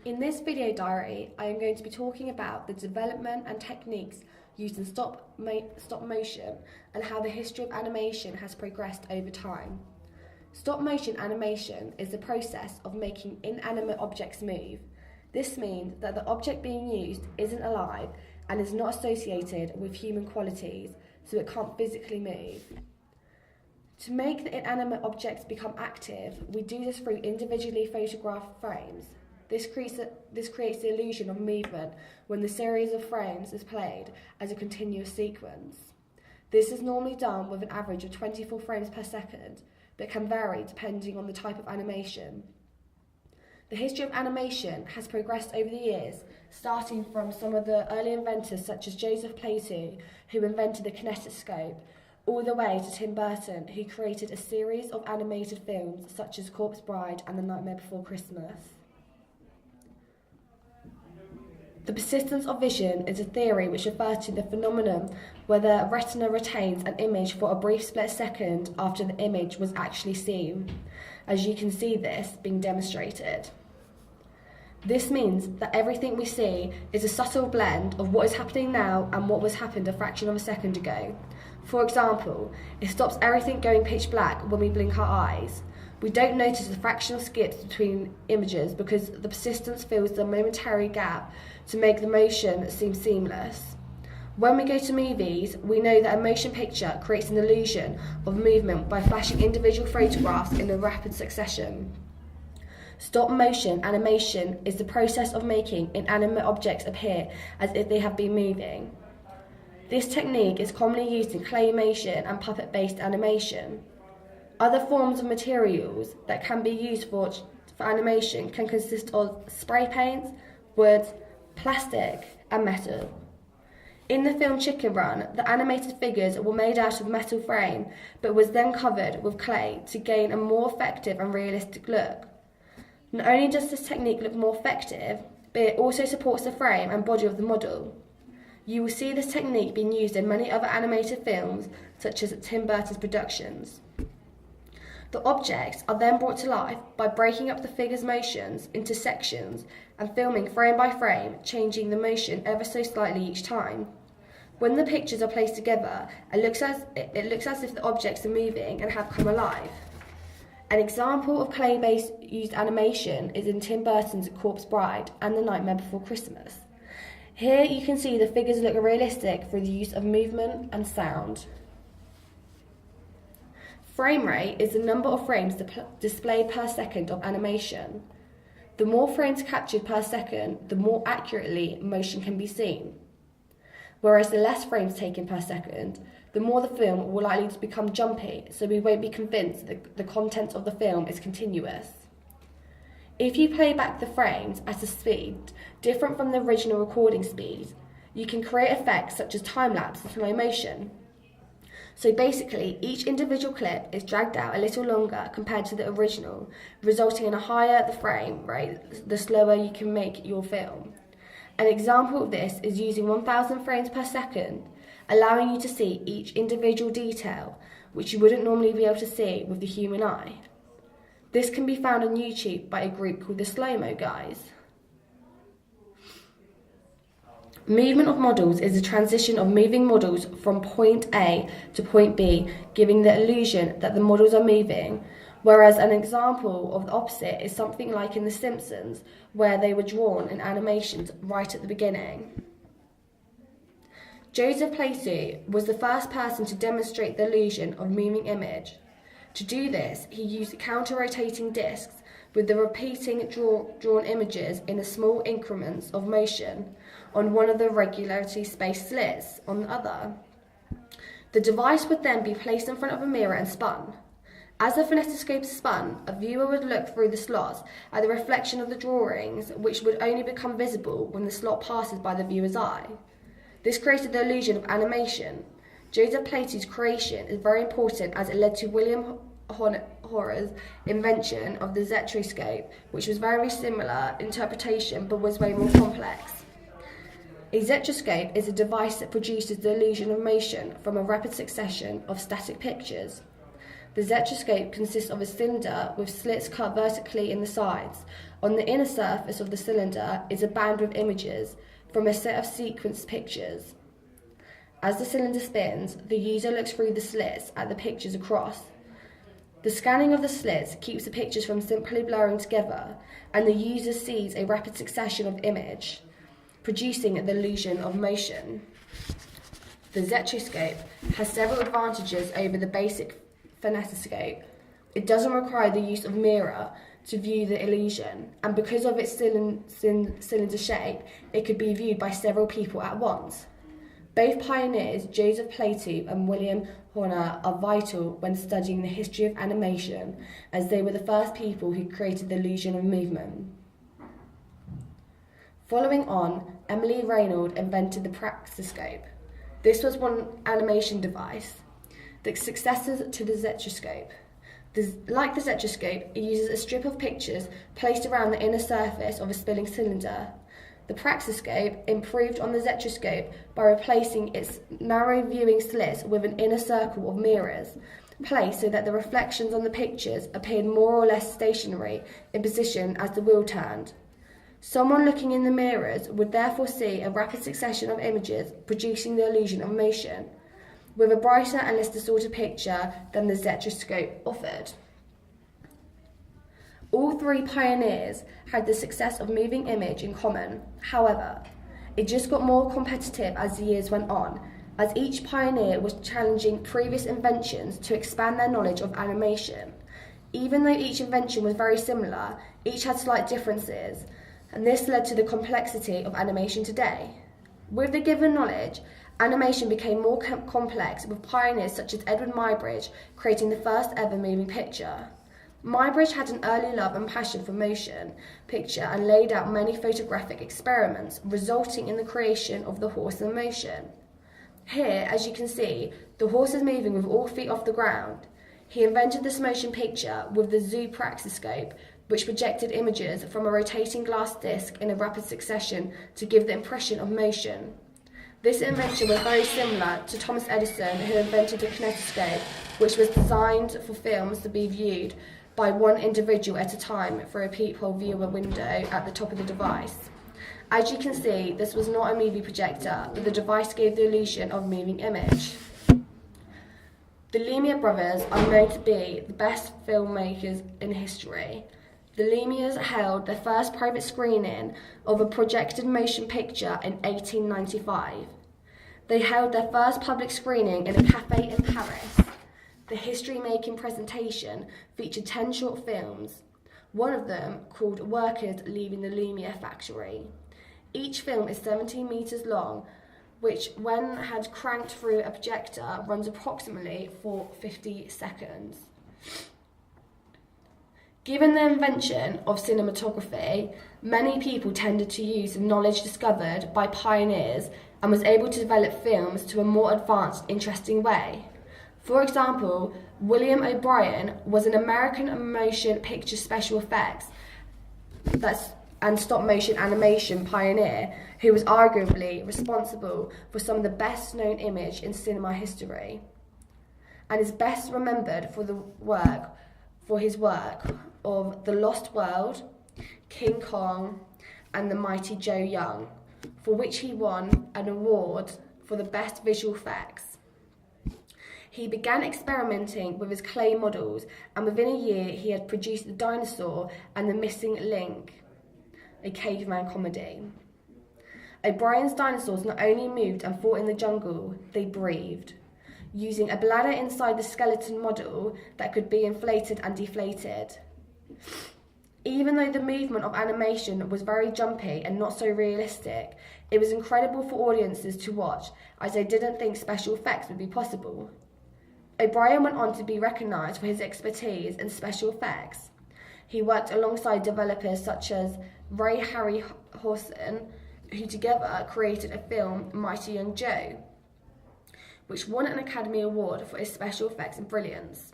In this video diary, I am going to be talking about the development and techniques used in stop motion and how the history of animation has progressed over time. Stop motion animation is the process of making inanimate objects move. This means that the object being used isn't alive and is not associated with human qualities, so it can't physically move. To make the inanimate objects become active, we do this through individually photographed frames. This creates the illusion of movement when the series of frames is played as a continuous sequence. This is normally done with an average of 24 frames per second, but can vary depending on the type of animation. The history of animation has progressed over the years, starting from some of the early inventors such as Joseph Plato, who invented the kinetoscope, all the way to Tim Burton, who created a series of animated films such as Corpse Bride and The Nightmare Before Christmas. The persistence of vision is a theory which refers to the phenomenon where the retina retains an image for a brief split second after the image was actually seen, as you can see this being demonstrated. This means that everything we see is a subtle blend of what is happening now and what was happened a fraction of a second ago. For example, it stops everything going pitch black when we blink our eyes. We don't notice the fractional skips between images because the persistence fills the momentary gap to make the motion seem seamless. When we go to movies, we know that a motion picture creates an illusion of movement by flashing individual photographs in a rapid succession. Stop motion animation is the process of making inanimate objects appear as if they have been moving. This technique is commonly used in claymation and puppet-based animation. Other forms of materials that can be used for animation can consist of spray paints, wood, plastic, and metal. In the film Chicken Run, the animated figures were made out of a metal frame, but was then covered with clay to gain a more effective and realistic look. Not only does this technique look more effective, but it also supports the frame and body of the model. You will see this technique being used in many other animated films, such as Tim Burton's productions. The objects are then brought to life by breaking up the figure's motions into sections and filming frame by frame, changing the motion ever so slightly each time. When the pictures are placed together, it looks as if the objects are moving and have come alive. An example of clay-based used animation is in Tim Burton's Corpse Bride and The Nightmare Before Christmas. Here you can see the figures look realistic through the use of movement and sound. Frame rate is the number of frames displayed per second of animation. The more frames captured per second, the more accurately motion can be seen. Whereas the less frames taken per second, the more the film will likely to become jumpy, so we won't be convinced that the content of the film is continuous. If you play back the frames at a speed different from the original recording speed, you can create effects such as time-lapse and slow motion. So basically, each individual clip is dragged out a little longer compared to the original, resulting in a higher the frame rate, the slower you can make your film. An example of this is using 1000 frames per second, allowing you to see each individual detail, which you wouldn't normally be able to see with the human eye. This can be found on YouTube by a group called the Slow-Mo Guys. Movement of models is the transition of moving models from point A to point B, giving the illusion that the models are moving, whereas an example of the opposite is something like in The Simpsons, where they were drawn in animations right at the beginning. Joseph Plato was the first person to demonstrate the illusion of moving image. To do this, he used counter-rotating discs with the repeating drawn images in the small increments of motion on one of the regularly spaced slits on the other. The device would then be placed in front of a mirror and spun. As the kinetoscope spun, a viewer would look through the slots at the reflection of the drawings, which would only become visible when the slot passes by the viewer's eye. This created the illusion of animation. Joseph Plato's creation is very important as it led to William Horner's invention of the zetriscope, which was very similar interpretation but was way more complex. A zetriscope is a device that produces the illusion of motion from a rapid succession of static pictures. The Zetriscope consists of a cylinder with slits cut vertically in the sides. On the inner surface of the cylinder is a band with images from a set of sequenced pictures. As the cylinder spins, the user looks through the slits at the pictures across. The scanning of the slits keeps the pictures from simply blurring together, and the user sees a rapid succession of image, producing the illusion of motion. The Zetriscope has several advantages over the basic phanetoscope. It doesn't require the use of mirror to view the illusion, and because of its cylinder shape, it could be viewed by several people at once. Both pioneers, Joseph Plato and William Horner, are vital when studying the history of animation, as they were the first people who created the illusion of movement. Following on, Emily Reynolds invented the Praxiscope. This was one animation device, the successor to the Zetriscope. Like the Zetriscope, it uses a strip of pictures placed around the inner surface of a spinning cylinder. The Praxiscope improved on the Zetriscope by replacing its narrow viewing slits with an inner circle of mirrors, placed so that the reflections on the pictures appeared more or less stationary in position as the wheel turned. Someone looking in the mirrors would therefore see a rapid succession of images, producing the illusion of motion, with a brighter and less distorted picture than the Zetriscope offered. All three pioneers had the success of moving image in common. However, it just got more competitive as the years went on, as each pioneer was challenging previous inventions to expand their knowledge of animation. Even though each invention was very similar, each had slight differences, and this led to the complexity of animation today. With the given knowledge, animation became more complex, with pioneers such as Edward Muybridge creating the first ever moving picture. Muybridge had an early love and passion for motion picture and laid out many photographic experiments, resulting in the creation of the horse in motion. Here, as you can see, the horse is moving with all feet off the ground. He invented this motion picture with the Zoopraxiscope, which projected images from a rotating glass disc in a rapid succession to give the impression of motion. This invention was very similar to Thomas Edison, who invented the kinetoscope, which was designed for films to be viewed by one individual at a time through a peephole viewer window at the top of the device. As you can see, this was not a movie projector, but the device gave the illusion of moving image. The Lumiere brothers are known to be the best filmmakers in history. The Lumières held their first private screening of a projected motion picture in 1895. They held their first public screening in a cafe in Paris. The history-making presentation featured 10 short films, one of them called Workers Leaving the Lumiere Factory. Each film is 17 metres long, which, when had cranked through a projector, runs approximately for 50 seconds. Given the invention of cinematography, many people tended to use the knowledge discovered by pioneers and was able to develop films to a more advanced, interesting way. For example, William O'Brien was an American motion picture special effects and stop-motion animation pioneer who was arguably responsible for some of the best-known image in cinema history, and is best remembered for his work of The Lost World, King Kong, and The Mighty Joe Young, for which he won an award for the best visual effects. He began experimenting with his clay models, and within a year he had produced The Dinosaur and The Missing Link, a caveman comedy. O'Brien's dinosaurs not only moved and fought in the jungle, they breathed, using a bladder inside the skeleton model that could be inflated and deflated. Even though the movement of animation was very jumpy and not so realistic, it was incredible for audiences to watch, as they didn't think special effects would be possible. O'Brien went on to be recognised for his expertise in special effects. He worked alongside developers such as Ray Harryhausen, who together created a film, Mighty Young Joe, which won an Academy Award for his special effects and brilliance.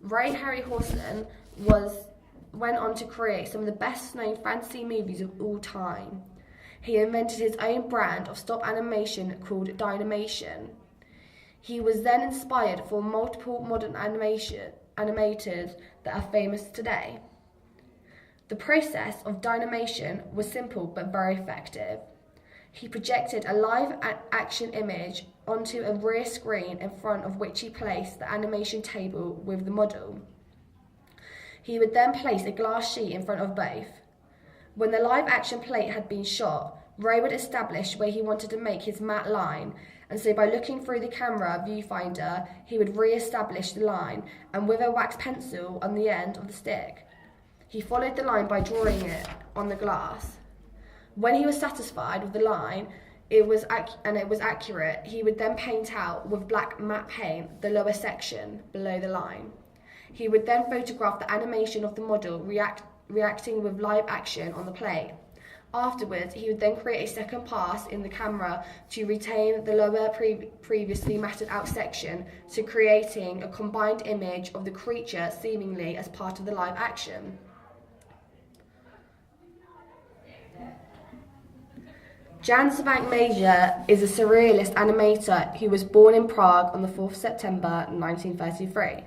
Ray Harryhausen went on to create some of the best-known fantasy movies of all time. He invented his own brand of stop animation called Dynamation. He was then inspired for multiple modern animators that are famous today. The process of Dynamation was simple but very effective. He projected a live action image onto a rear screen in front of which he placed the animation table with the model. He would then place a glass sheet in front of both. When the live action plate had been shot, Ray would establish where he wanted to make his matte line, and so by looking through the camera viewfinder, he would re-establish the line, and with a wax pencil on the end of the stick, he followed the line by drawing it on the glass. When he was satisfied with the line, it was accurate, he would then paint out with black matte paint the lower section below the line. He would then photograph the animation of the model reacting with live action on the plate. Afterwards, he would then create a second pass in the camera to retain the lower previously matted out section, to creating a combined image of the creature seemingly as part of the live action. Jan Švaňk-Major is a surrealist animator who was born in Prague on the 4th September 1933.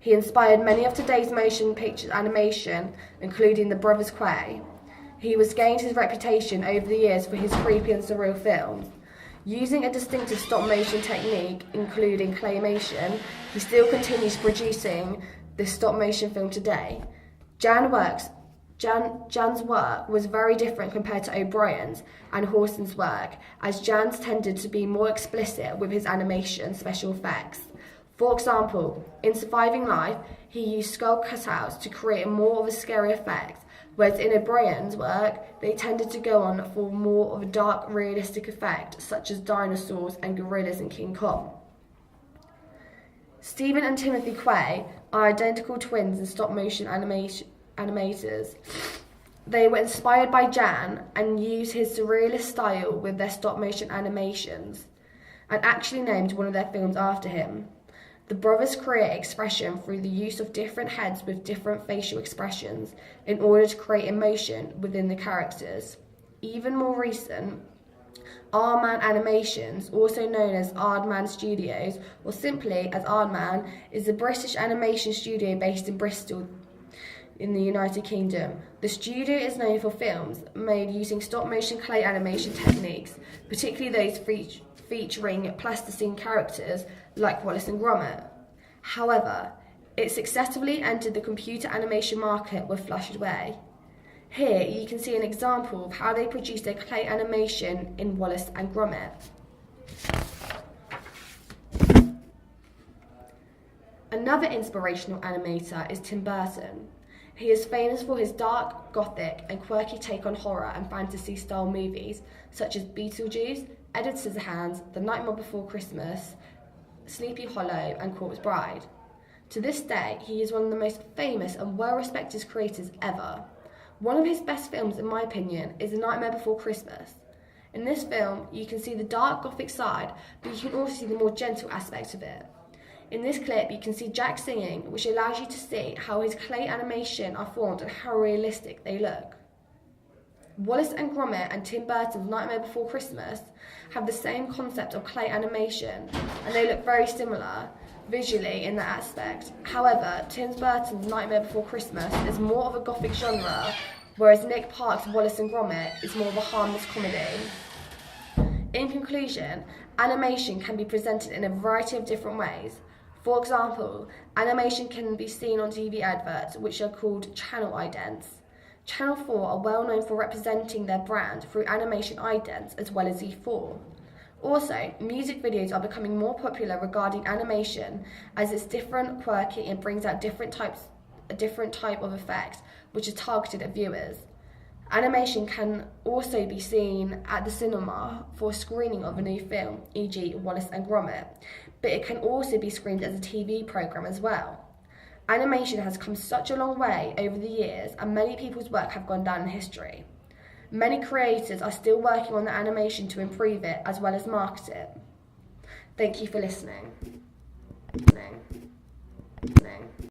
He inspired many of today's motion picture animation, including the Brothers Quay. He has gained his reputation over the years for his creepy and surreal films. Using a distinctive stop-motion technique, including claymation, he still continues producing this stop-motion film today. Jan's work was very different compared to O'Brien's and Horson's work, as Jan's tended to be more explicit with his animation special effects. For example, in Surviving Life, he used skull cutouts to create more of a scary effect, whereas in O'Brien's work, they tended to go on for more of a dark, realistic effect, such as dinosaurs and gorillas in King Kong. Stephen and Timothy Quay are identical twins and stop-motion animators. They were inspired by Jan and used his surrealist style with their stop-motion animations, and actually named one of their films after him. The brothers create expression through the use of different heads with different facial expressions in order to create emotion within the characters. Even more recent, Aardman Animations, also known as Aardman Studios, or simply as Aardman, is a British animation studio based in Bristol, in the United Kingdom. The studio is known for films made using stop-motion clay animation techniques, particularly those featuring plasticine characters like Wallace and Gromit. However, it successfully entered the computer animation market with Flushed Away. Here you can see an example of how they produced their clay animation in Wallace and Gromit. Another inspirational animator is Tim Burton. He is famous for his dark, gothic, and quirky take on horror and fantasy-style movies, such as Beetlejuice, Edward Scissorhands, The Nightmare Before Christmas, Sleepy Hollow, and Corpse Bride. To this day, he is one of the most famous and well-respected creators ever. One of his best films, in my opinion, is The Nightmare Before Christmas. In this film, you can see the dark, gothic side, but you can also see the more gentle aspect of it. In this clip, you can see Jack singing, which allows you to see how his clay animation are formed and how realistic they look. Wallace and Gromit and Tim Burton's Nightmare Before Christmas have the same concept of clay animation, and they look very similar visually in that aspect. However, Tim Burton's Nightmare Before Christmas is more of a gothic genre, whereas Nick Park's Wallace and Gromit is more of a harmless comedy. In conclusion, animation can be presented in a variety of different ways. For example, animation can be seen on TV adverts, which are called channel idents. Channel 4 are well known for representing their brand through animation idents as well as E4. Also, music videos are becoming more popular regarding animation, as it's different, quirky, and brings out a different type of effect, which is targeted at viewers. Animation can also be seen at the cinema for a screening of a new film, e.g. Wallace and Gromit, but it can also be screened as a TV programme as well. Animation has come such a long way over the years, and many people's work have gone down in history. Many creators are still working on the animation to improve it as well as market it. Thank you for listening.